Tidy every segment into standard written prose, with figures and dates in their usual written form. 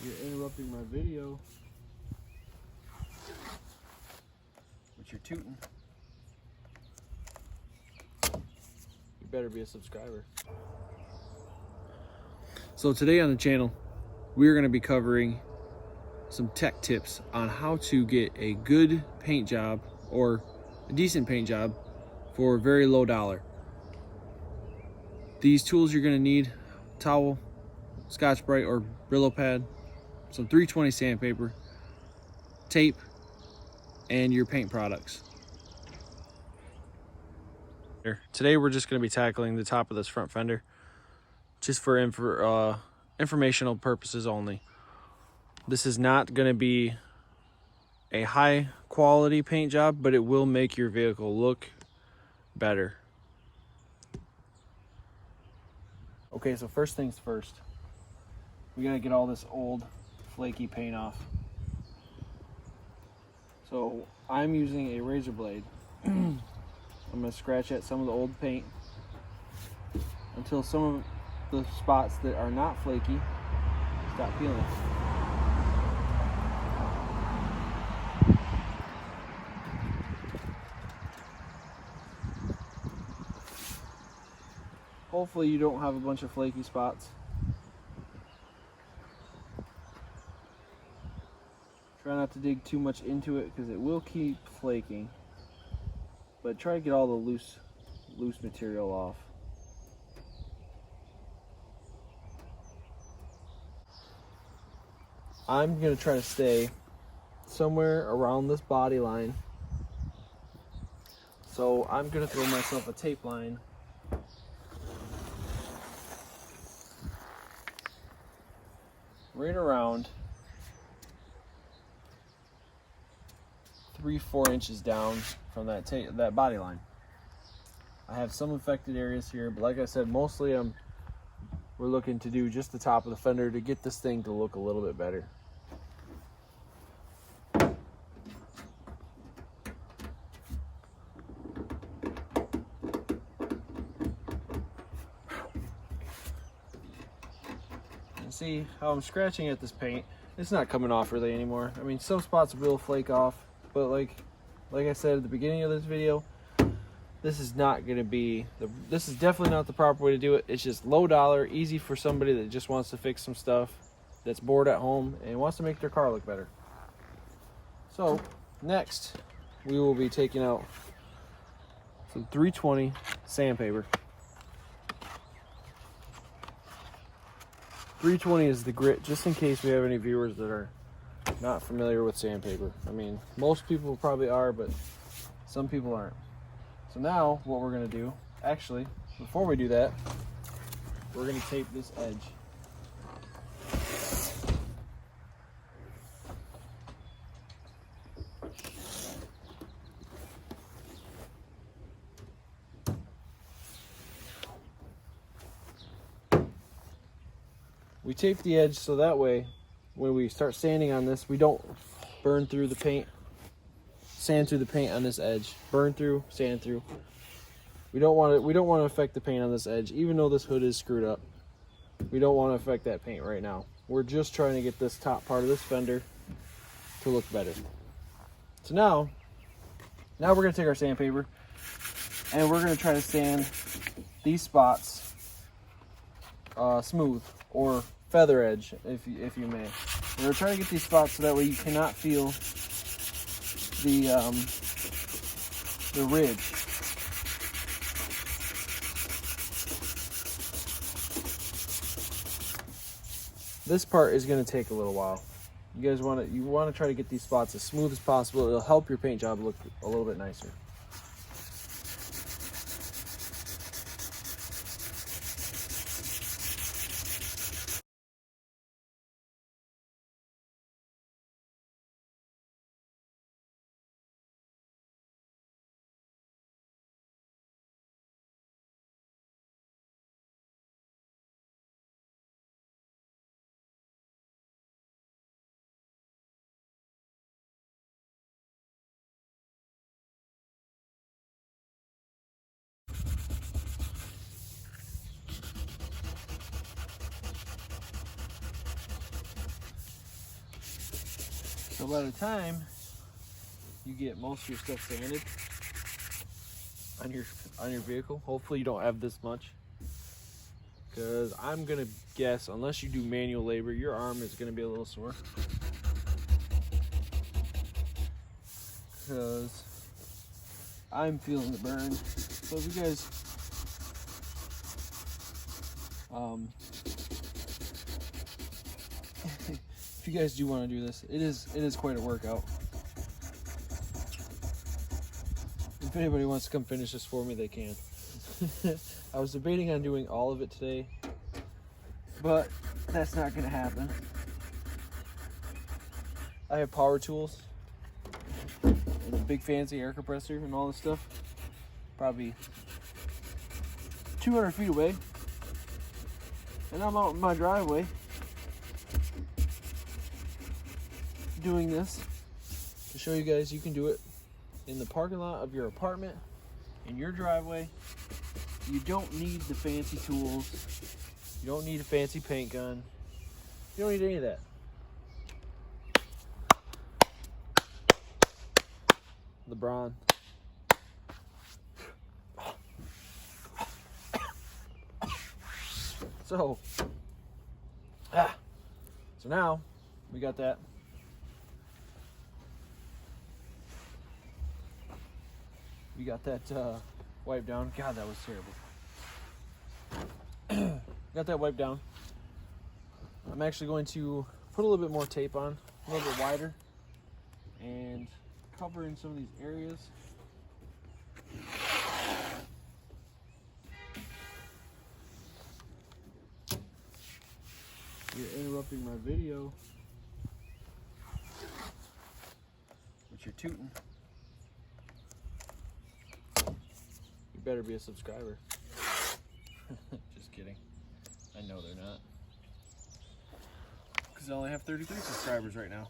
You're interrupting my video with your tooting. You better be a subscriber. So today on the channel, we're going to be covering some tech tips on how to get a good paint job or a decent paint job for very low dollar. These tools you're going to need: towel, Scotch-Brite or Brillo pad, some 320 sandpaper, tape, and your paint products. Today we're just going to be tackling the top of this front fender, just for informational purposes only. This is not going to be a high quality paint job, but it will make your vehicle look better. Okay, so first things first, we got to get all this old flaky paint off. So I'm using a razor blade. I'm going to scratch at some of the old paint until some of the spots that are not flaky stop peeling. Hopefully you don't have a bunch of flaky spots. Try not to dig too much into it because it will keep flaking, but try to get all the loose material off. I'm going to try to stay somewhere around this body line, so I'm going to throw myself a tape line right around 3-4 inches down from that body line. I have some affected areas here, but like I said, mostly we're looking to do just the top of the fender to get this thing to look a little bit better. See how I'm scratching at this paint? It's not coming off really anymore. I mean, some spots will flake off, but like I said at the beginning of this video, this is not going to be this is definitely not the proper way to do it. It's just low dollar, easy for somebody that just wants to fix some stuff, that's bored at home and wants to make their car look better. So next, we will be taking out some 320 sandpaper. 320 is the grit, just in case we have any viewers that are not familiar with sandpaper. I mean, most people probably are, but some people aren't. So now what we're going to do, actually, before we do that, we're going to tape this edge. We tape the edge so that way when we start sanding on this, we don't burn through the paint, sand through the paint on this edge. Burn through, sand through. We don't want to affect the paint on this edge, even though this hood is screwed up. We don't want to affect that paint right now. We're just trying to get this top part of this fender to look better. So now we're going to take our sandpaper and we're going to try to sand these spots smooth, or feather edge, if you may. We're going to try to get these spots so that way you cannot feel the ridge. This part is going to take a little while. You guys want to try to get these spots as smooth as possible. It'll help your paint job look a little bit nicer. So by the time you get most of your stuff sanded on your vehicle, hopefully you don't have this much, because I'm gonna guess unless you do manual labor, your arm is gonna be a little sore. Because I'm feeling the burn. So if you guys if you guys do want to do this, it is quite a workout. If anybody wants to come finish this for me, they can. I was debating on doing all of it today, but that's not going to happen. I have power tools and a big fancy air compressor and all this stuff, probably 200 feet away, and I'm out in my driveway doing this to show you guys you can do it in the parking lot of your apartment, in your driveway. You don't need the fancy tools. You don't need a fancy paint gun. You don't need any of that. LeBron. So now we got that. We got that wiped down. God, that was terrible. Got that wiped down. I'm actually going to put a little bit more tape on, a little bit wider, and cover in some of these areas. You're interrupting my video, but you're tooting. You better be a subscriber. Just kidding. I know they're not. Because I only have 33 subscribers right now.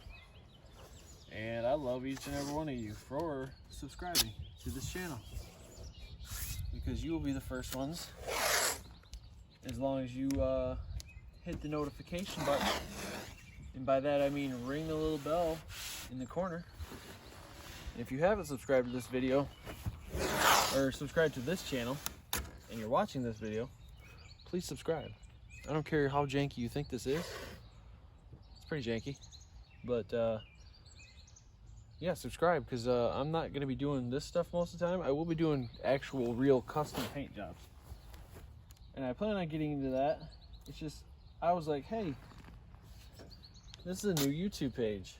And I love each and every one of you for subscribing to this channel. Because you will be the first ones. As long as you hit the notification button. And by that I mean ring the little bell in the corner. And if you haven't subscribed to this video, or subscribe to this channel, and you're watching this video, please subscribe. I don't care how janky you think this is. It's pretty janky, but yeah, subscribe, because I'm not going to be doing this stuff most of the time. I will be doing actual real custom paint jobs, and I plan on getting into that. It's just, I was like, hey, this is a new YouTube page.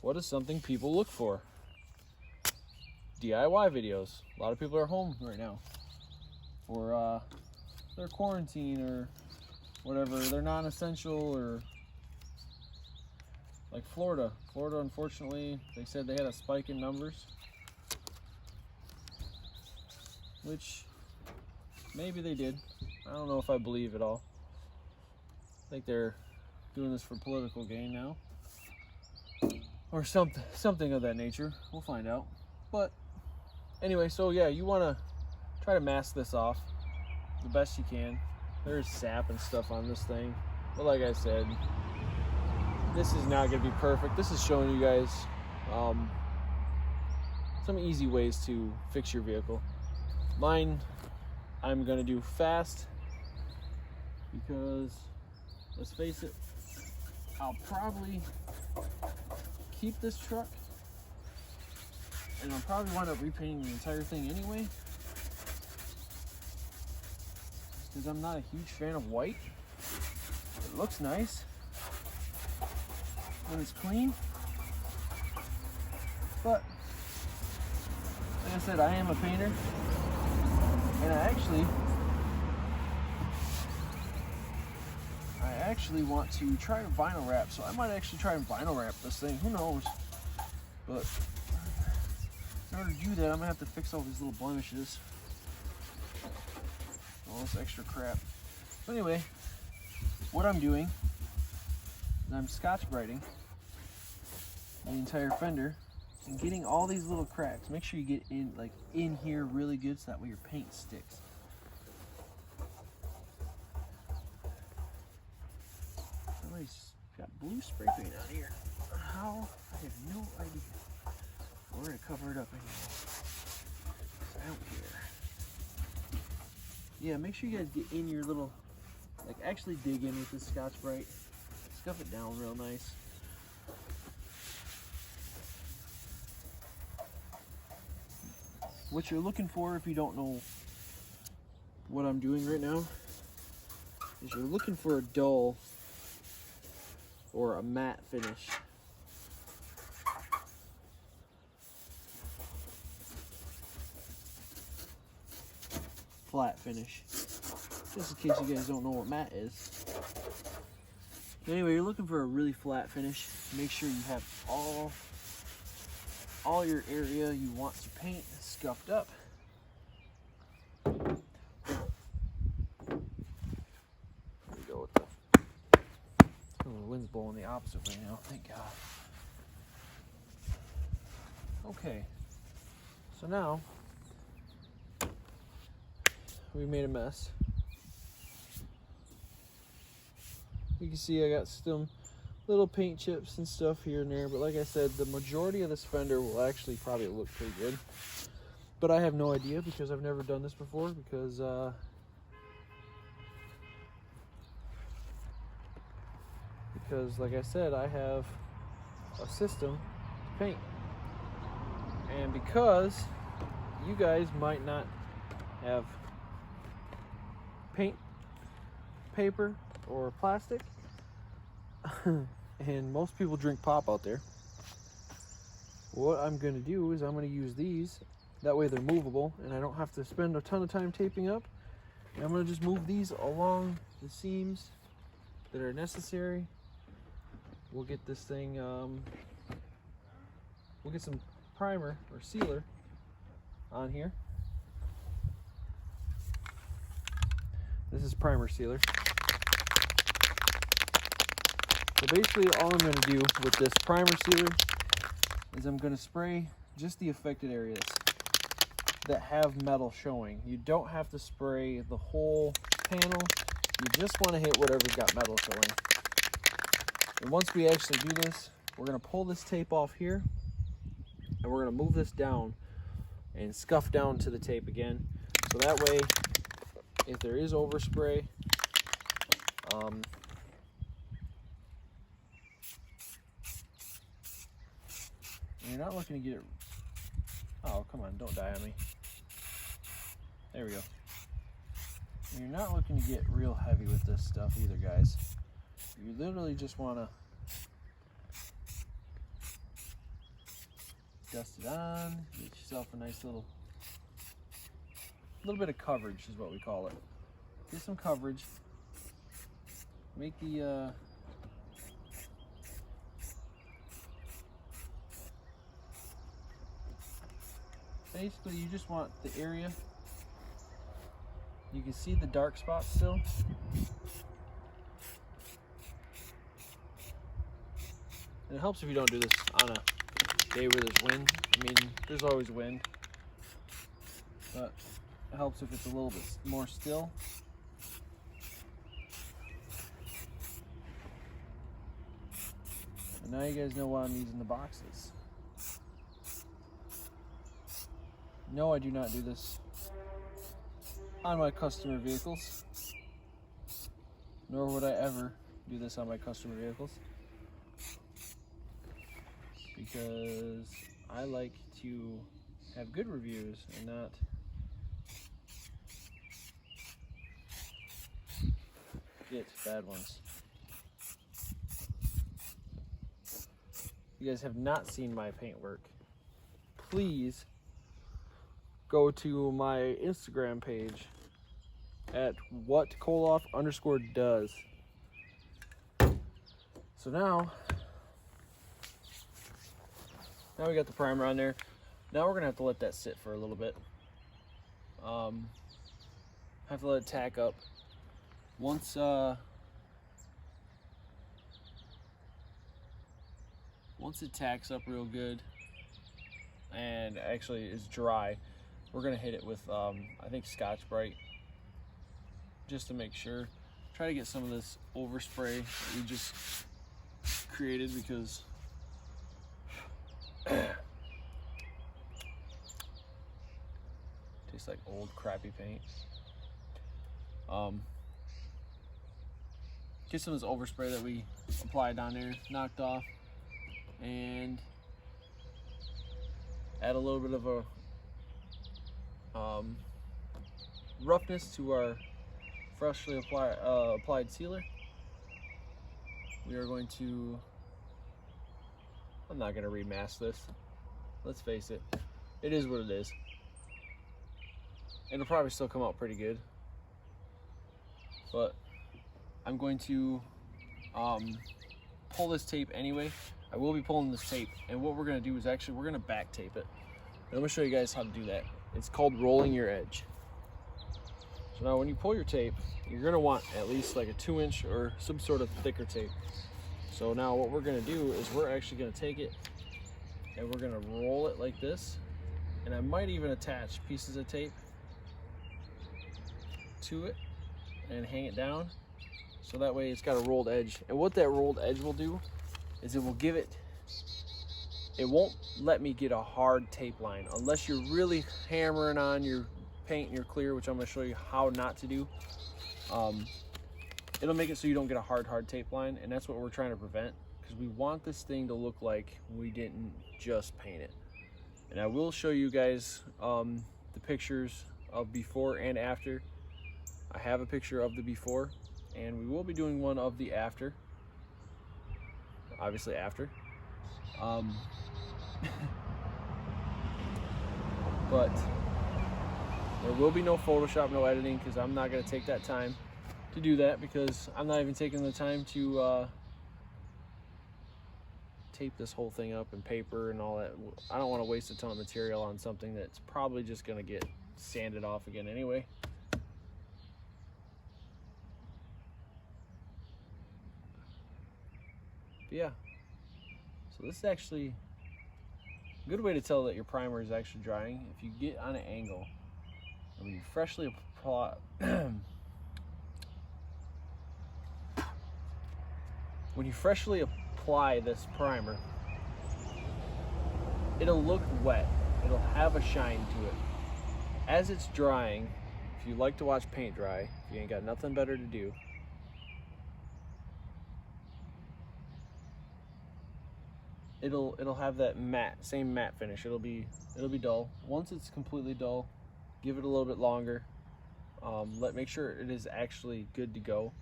What is something people look for? DIY videos. A lot of people are home right now, or they're quarantined, or whatever. They're non-essential, or like Florida. Florida, unfortunately, they said they had a spike in numbers, which maybe they did. I don't know if I believe it all. I think they're doing this for political gain now, or something of that nature. We'll find out. But anyway, so yeah, you want to try to mask this off the best you can. There's sap and stuff on this thing, but like I said, this is not going to be perfect. This is showing you guys some easy ways to fix your vehicle. Mine, I'm going to do fast, because let's face it, I'll probably keep this truck, and I'll probably wind up repainting the entire thing anyway, because I'm not a huge fan of white. It looks nice when it's clean, but like I said, I am a painter, and I actually want to try to vinyl wrap, so I might actually try and vinyl wrap this thing. Who knows? But in order to do that, I'm gonna have to fix all these little blemishes, all this extra crap. But anyway, what I'm doing is I'm Scotch-Briting the entire fender and getting all these little cracks. Make sure you get in here really good, so that way your paint sticks. Somebody's got blue spray paint out here. how? I have no idea. We're gonna cover it up anyway. I don't care. Yeah, make sure you guys get in your little, like actually dig in with this Scotch-Brite. Scuff it down real nice. What you're looking for, if you don't know what I'm doing right now, is you're looking for a dull or a matte finish. Flat finish. Just in case you guys don't know what matte is. Anyway, you're looking for a really flat finish. Make sure you have all your area you want to paint scuffed up. There we go with the, oh, the wind's blowing the opposite way now, thank God. Okay, so now we made a mess. You can see I got some little paint chips and stuff here and there, but like I said, the majority of this fender will actually probably look pretty good. But I have no idea because I've never done this before, because like I said, I have a system to paint. And because you guys might not have paint, paper, or plastic, and most people drink pop out there, what I'm going to do is I'm going to use these. That way they're movable and I don't have to spend a ton of time taping up. And I'm going to just move these along the seams that are necessary. We'll get this thing, we'll get some primer or sealer on here. This is primer sealer. So basically all I'm going to do with this primer sealer is I'm going to spray just the affected areas that have metal showing. You don't have to spray the whole panel. You just want to hit whatever's got metal showing. And once we actually do this, we're going to pull this tape off here and we're going to move this down and scuff down to the tape again. So that way, if there is overspray, you're not looking to get it. Oh, come on, don't die on me. There we go. You're not looking to get real heavy with this stuff either, guys. You literally just want to dust it on, get yourself a nice little bit of coverage is what we call it. Get some coverage. Make the basically you just want the area. You can see the dark spots still. And it helps if you don't do this on a day where there's wind. I mean, there's always wind, but it helps if it's a little bit more still. And now you guys know why I'm using the boxes. No, I do not do this on my customer vehicles, nor would I ever do this on my customer vehicles, because I like to have good reviews and not get bad ones. If you guys have not seen my paint work, please go to my Instagram page at whatkoloff_does. So now we got the primer on there. Now we're gonna have to let that sit for a little bit. Have to let it tack up. Once it tacks up real good and actually is dry, we're gonna hit it with I think Scotch-Brite, just to make sure. Try to get some of this overspray that we just created, because Tastes like old crappy paint. Get some of this overspray that we applied down there knocked off, and add a little bit of a roughness to our freshly applied sealer. We are going to, I'm not going to remask this. Let's face it, it is what it is. It'll probably still come out pretty good, but I'm going to pull this tape anyway. I will be pulling this tape, and what we're going to do is actually we're going to back tape it. And I'm going to show you guys how to do that. It's called rolling your edge. So now when you pull your tape, you're going to want at least like a 2-inch or some sort of thicker tape. So now what we're going to do is we're actually going to take it and we're going to roll it like this. And I might even attach pieces of tape to it and hang it down, so that way it's got a rolled edge. And what that rolled edge will do is it will give it, it won't let me get a hard tape line unless you're really hammering on your paint and your clear, which I'm going to show you how not to do. It'll make it so you don't get a hard tape line, and that's what we're trying to prevent, because we want this thing to look like we didn't just paint it. And I will show you guys the pictures of before and after. I have a picture of the before, and we will be doing one of the after. Obviously after. But there will be no Photoshop, no editing, because I'm not going to take that time to do that, because I'm not even taking the time to tape this whole thing up and paper and all that. I don't want to waste a ton of material on something that's probably just going to get sanded off again anyway. But yeah, so this is actually a good way to tell that your primer is actually drying. If you get on an angle and when you freshly apply this primer, it'll look wet, it'll have a shine to it. As it's drying, if you like to watch paint dry, if you ain't got nothing better to do, it'll have that same matte finish. It'll be dull. Once it's completely dull, give it a little bit longer. Make sure it is actually good to go.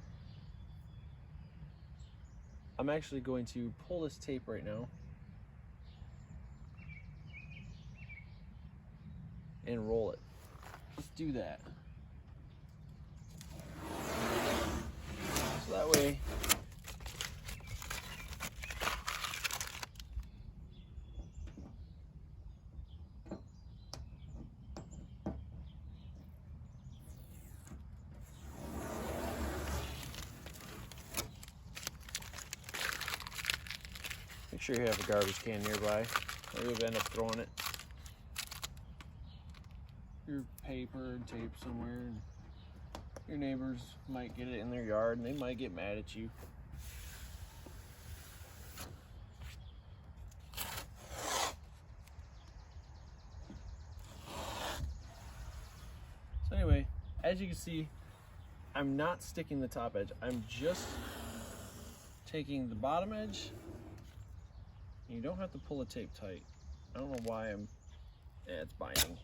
I'm actually going to pull this tape right now and roll it. Let's do that. So that way make sure you have a garbage can nearby, or you'll end up throwing it. Your paper and tape somewhere, and your neighbors might get it in their yard and they might get mad at you. So anyway, as you can see, I'm not sticking the top edge. I'm just taking the bottom edge. You don't have to pull the tape tight. I don't know why it's binding.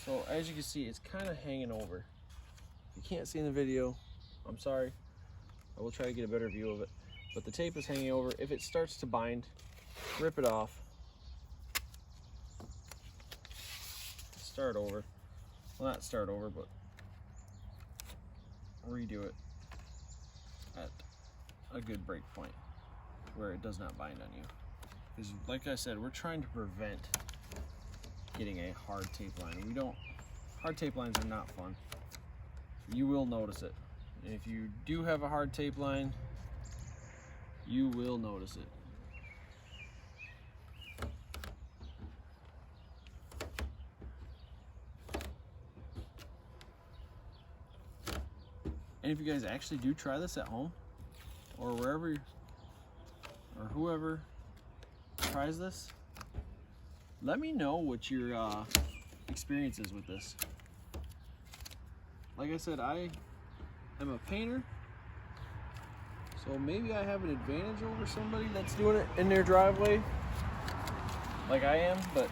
So as you can see, it's kind of hanging over. If you can't see in the video, I'm sorry. I will try to get a better view of it. But the tape is hanging over. If it starts to bind, rip it off. Start over. Well, not start over, but redo it at a good break point where it does not bind on you. Because like I said, we're trying to prevent getting a hard tape line. Hard tape lines are not fun. You will notice it. And if you do have a hard tape line, you will notice it. And if you guys actually do try this at home, or wherever, or whoever tries this, let me know what your experience is with this. Like I said, I am a painter, so maybe I have an advantage over somebody that's doing it in their driveway like I am, but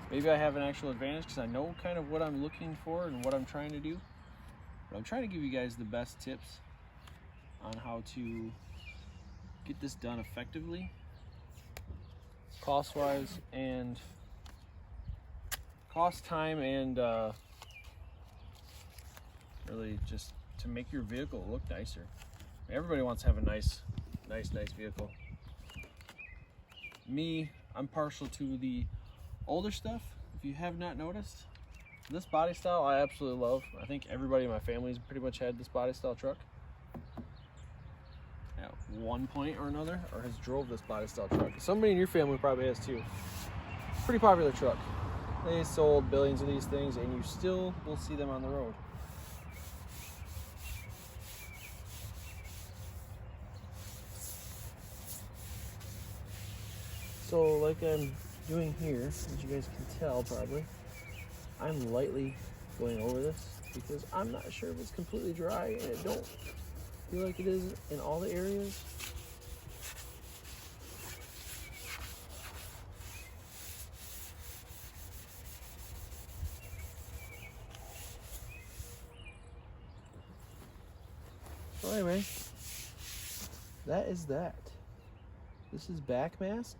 maybe I have an actual advantage because I know kind of what I'm looking for and what I'm trying to do. But I'm trying to give you guys the best tips on how to get this done effectively, cost-wise, and cost, time, and really just to make your vehicle look nicer. Everybody wants to have a nice vehicle. Me, I'm partial to the older stuff. If you have not noticed, this body style I absolutely love. I think everybody in my family's pretty much had this body style truck at one point or another, or has drove this body style truck. Somebody in your family probably has too. Pretty popular truck. They sold billions of these things, and you still will see them on the road. So like I'm doing here, as you guys can tell probably, I'm lightly going over this because I'm not sure if it's completely dry, and it don't feel like it is in all the areas. So anyway, that is that. This is backmasked.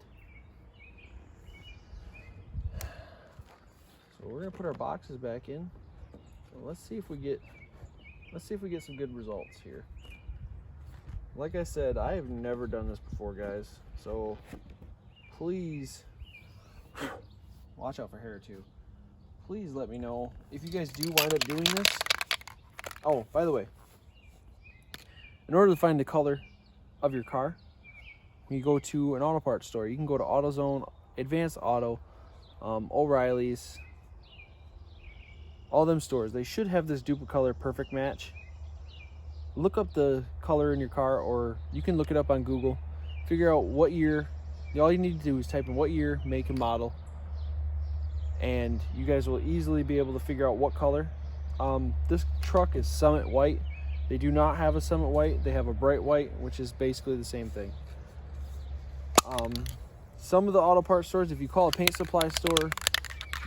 So we're gonna put our boxes back in. So let's see if we get some good results here. Like I said, I have never done this before, guys. So please watch out for hair too. Please let me know if you guys do wind up doing this. Oh, by the way, in order to find the color of your car, when you go to an auto parts store, you can go to AutoZone, Advanced Auto, O'Reilly's, all them stores. They should have this Duplicolor perfect match. Look up the color in your car, or you can look it up on Google. Figure out what year. All you need to do is type in what year, make, and model, and you guys will easily be able to figure out what color. This truck is Summit White. They do not have a Summit White. They have a Bright White, which is basically the same thing. Some of the auto parts stores, if you call a paint supply store,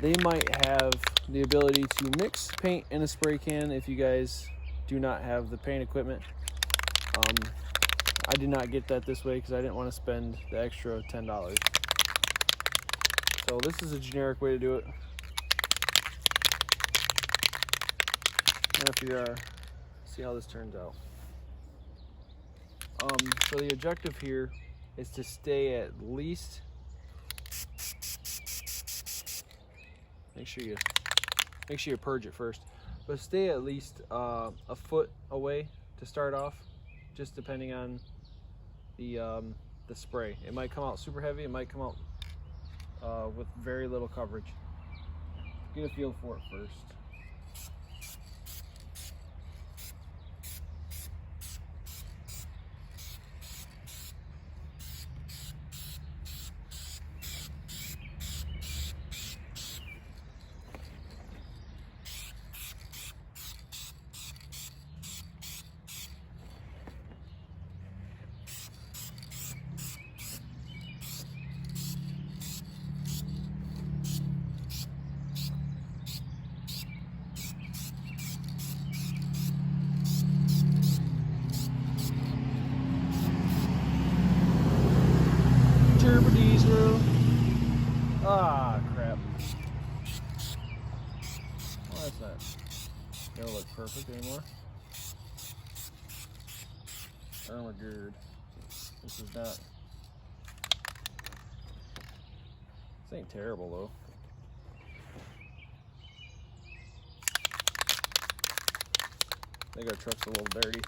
they might have the ability to mix paint in a spray can if you guys do not have the paint equipment. I did not get that this way because I didn't want to spend the extra $10. So this is a generic way to do it. And if you're see how this turns out. So the objective here is to stay at least, make sure you purge it first, but stay at least a foot away to start off, just depending on the spray. It might come out super heavy, it might come out with very little coverage. Get a feel for it first. Turbo diesel. Ah, crap. Well, that's not gonna look perfect anymore. Armageddon. This is not. This ain't terrible though. I think our truck's a little dirty.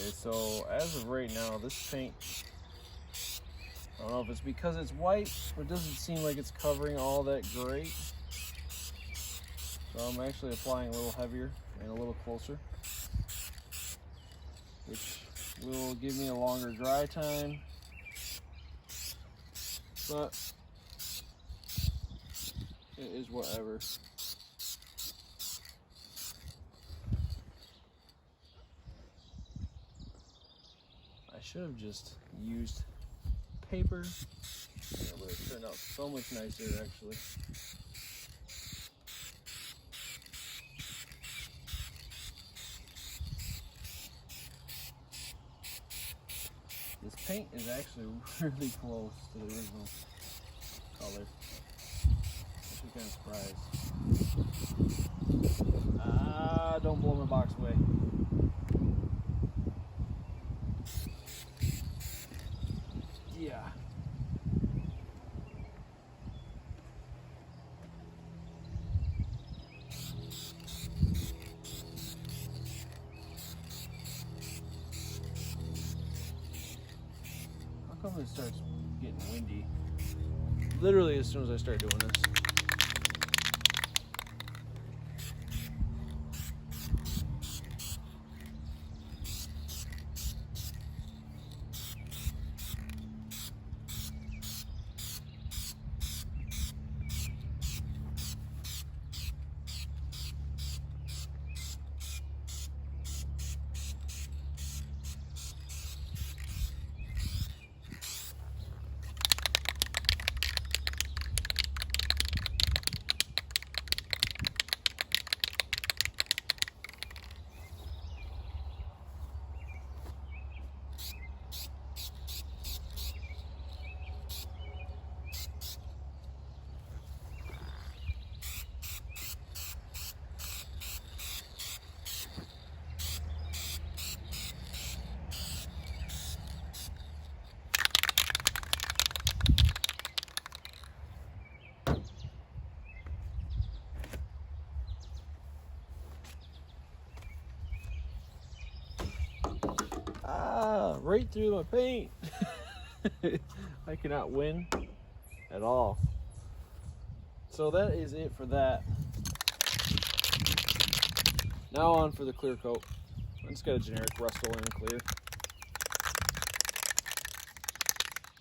Okay, so as of right now, this paint, I don't know if it's because it's white, but it doesn't seem like it's covering all that great. So I'm actually applying a little heavier and a little closer, which will give me a longer dry time. But it is whatever. I should have just used paper. It would have turned out so much nicer, actually. This paint is actually really close to the original color. Actually kind of surprised. Ah, don't blow my box away. Yeah. How come it starts getting windy? Literally as soon as I start doing this. Ah, right through my paint. I cannot win at all. So that is it for that. Now on for the clear coat. I just got a generic Rust-Oleum clear.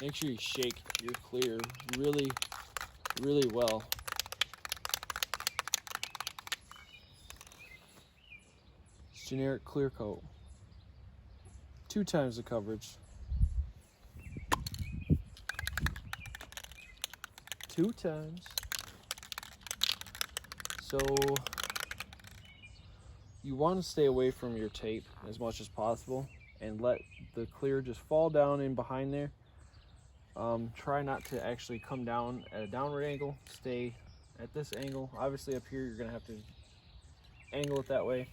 Make sure you shake your clear really, really well. It's generic clear coat. 2 times the coverage. 2 times. So you want to stay away from your tape as much as possible and let the clear just fall down in behind there. Try not to actually come down at a downward angle. Stay at this angle. Obviously up here you're going to have to angle it that way.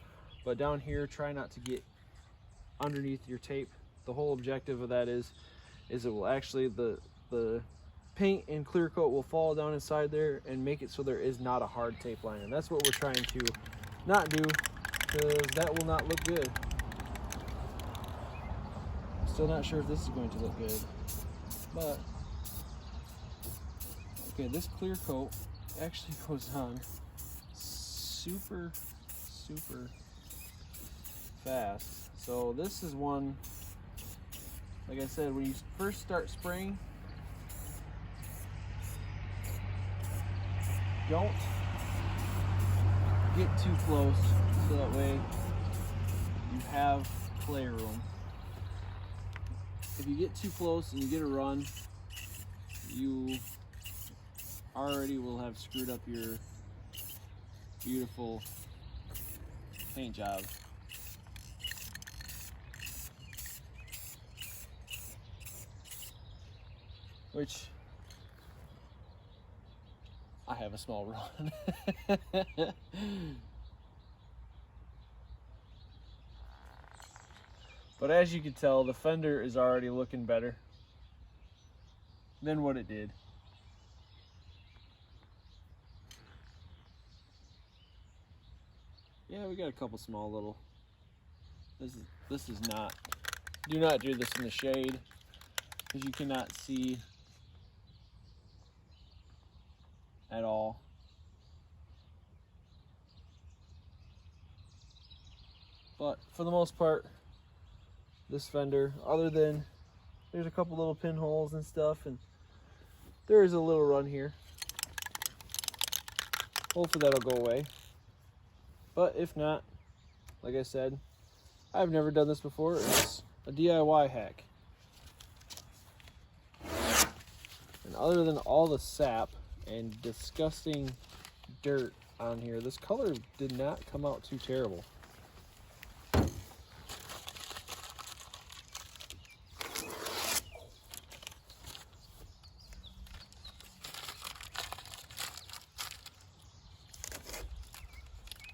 But down here, try not to get underneath your tape. The whole objective of that is it will actually, the paint and clear coat will fall down inside there and make it so there is not a hard tape line. And that's what we're trying to not do, because that will not look good. Still not sure if this is going to look good, but okay, this clear coat actually goes on super fast. So this is one, like I said, when you first start spraying, don't get too close so that way you have playroom. If you get too close and you get a run, you already will have screwed up your beautiful paint job. Which I have a small run. But as you can tell, the fender is already looking better than what it did. Yeah, we got a couple small little. This is not Do not do this in the shade, because you cannot see at all. But for the most part, this fender, other than there's a couple little pinholes and stuff, and there is a little run here. Hopefully that'll go away. But if not, like I said, I've never done this before. It's a DIY hack. And other than all the sap and disgusting dirt on here, this color did not come out too terrible.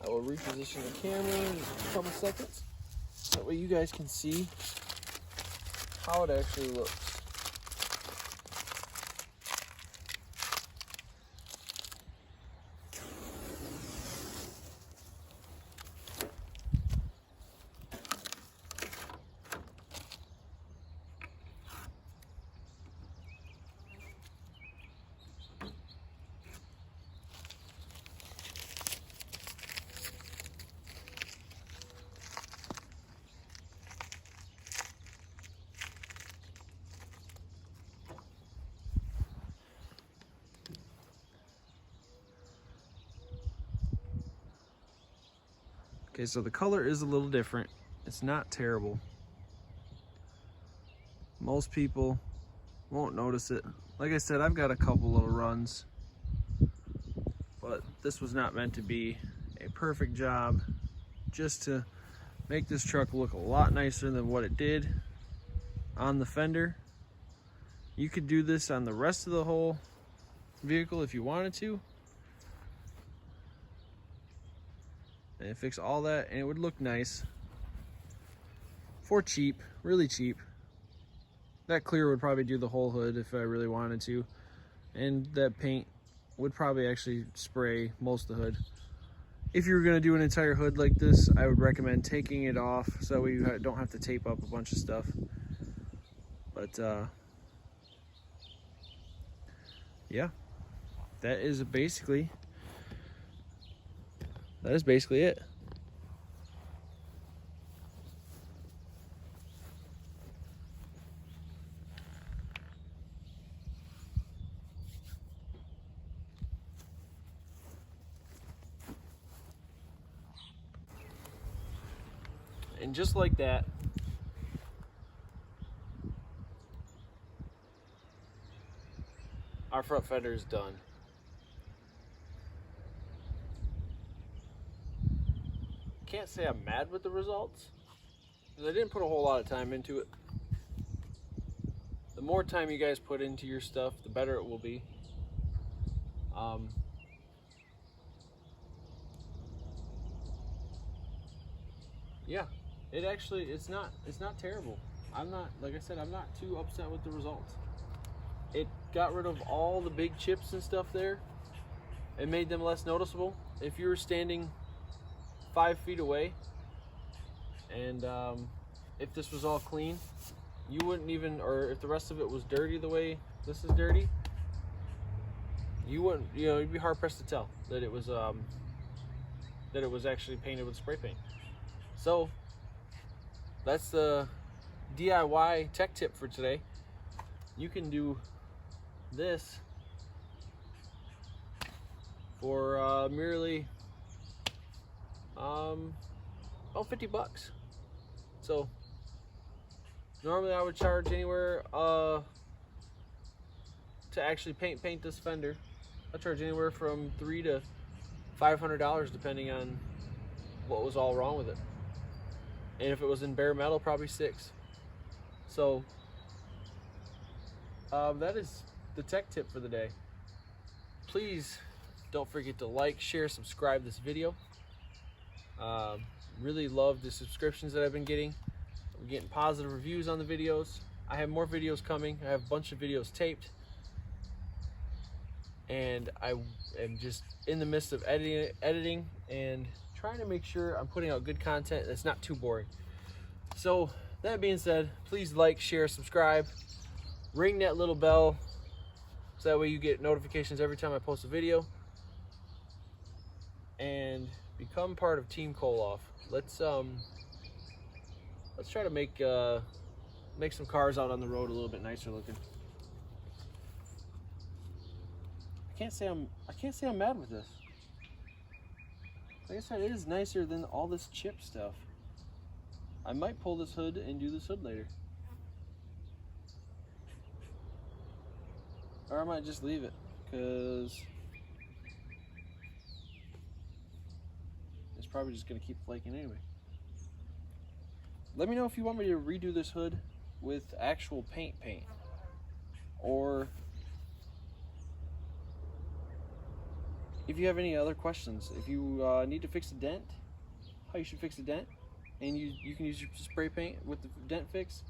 I will reposition the camera in a couple seconds. That way you guys can see how it actually looks. Okay, so the color is a little different. It's not terrible. Most people won't notice it. Like I said, I've got a couple little runs, but this was not meant to be a perfect job, just to make this truck look a lot nicer than what it did on the fender. You could do this on the rest of the whole vehicle if you wanted to, and fix all that, and it would look nice for cheap, really cheap. That clear would probably do the whole hood if I really wanted to, and that paint would probably actually spray most of the hood. If you were going to do an entire hood like this, I would recommend taking it off so that way you don't have to tape up a bunch of stuff. But yeah, that is basically it. And just like that, our front fender is done. Can't say I'm mad with the results, because I didn't put a whole lot of time into it. The more time you guys put into your stuff, the better it will be. Yeah, it's not terrible. I'm not, like I said, I'm not too upset with the results. It got rid of all the big chips and stuff there. It made them less noticeable. If you were standing 5 feet away, and if this was all clean, you wouldn't even, or if the rest of it was dirty the way this is dirty, you wouldn't, you'd be hard pressed to tell that it was actually painted with spray paint. So that's the DIY tech tip for today. You can do this for merely about 50 bucks. So normally I would charge anywhere to actually paint this fender. I charge anywhere from $300 to $500 depending on what was all wrong with it. And if it was in bare metal, probably $6. So that is the tech tip for the day. Please don't forget to like, share, subscribe this video. Really love the subscriptions that I've been getting. I'm getting positive reviews on the videos. I have more videos coming. I have a bunch of videos taped, and I am just in the midst of editing and trying to make sure I'm putting out good content that's not too boring. So that being said, please like, share, subscribe, ring that little bell so that way you get notifications every time I post a video, and become part of Team Koloff. Let's try to make some cars out on the road a little bit nicer looking. I can't say I'm mad with this. Like I said, it is nicer than all this chip stuff. I might pull this hood and do this hood later. Or I might just leave it, because it's probably just going to keep flaking anyway. Let me know if you want me to redo this hood with actual paint, or if you have any other questions. If you need to fix a dent, how you should fix a dent, and you can use your spray paint with the dent fix.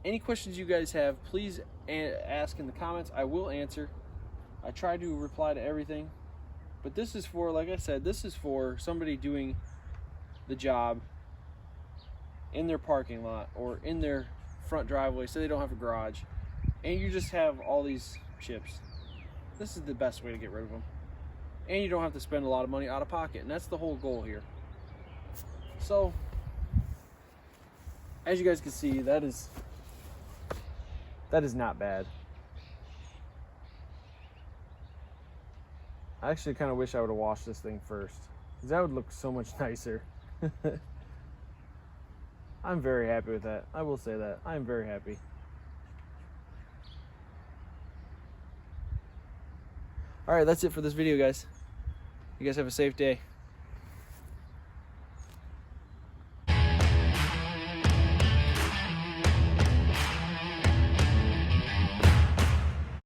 Any questions you guys have, please ask in the comments. I will answer. I try to reply to everything. But this is for, like I said, this is for somebody doing the job in their parking lot or in their front driveway, so they don't have a garage, and you just have all these chips. This is the best way to get rid of them. And you don't have to spend a lot of money out of pocket, and that's the whole goal here. So, as you guys can see, that is not bad. I actually kind of wish I would have washed this thing first, because that would look so much nicer. I'm very happy with that. I will say that. I'm very happy. Alright, that's it for this video, guys. You guys have a safe day.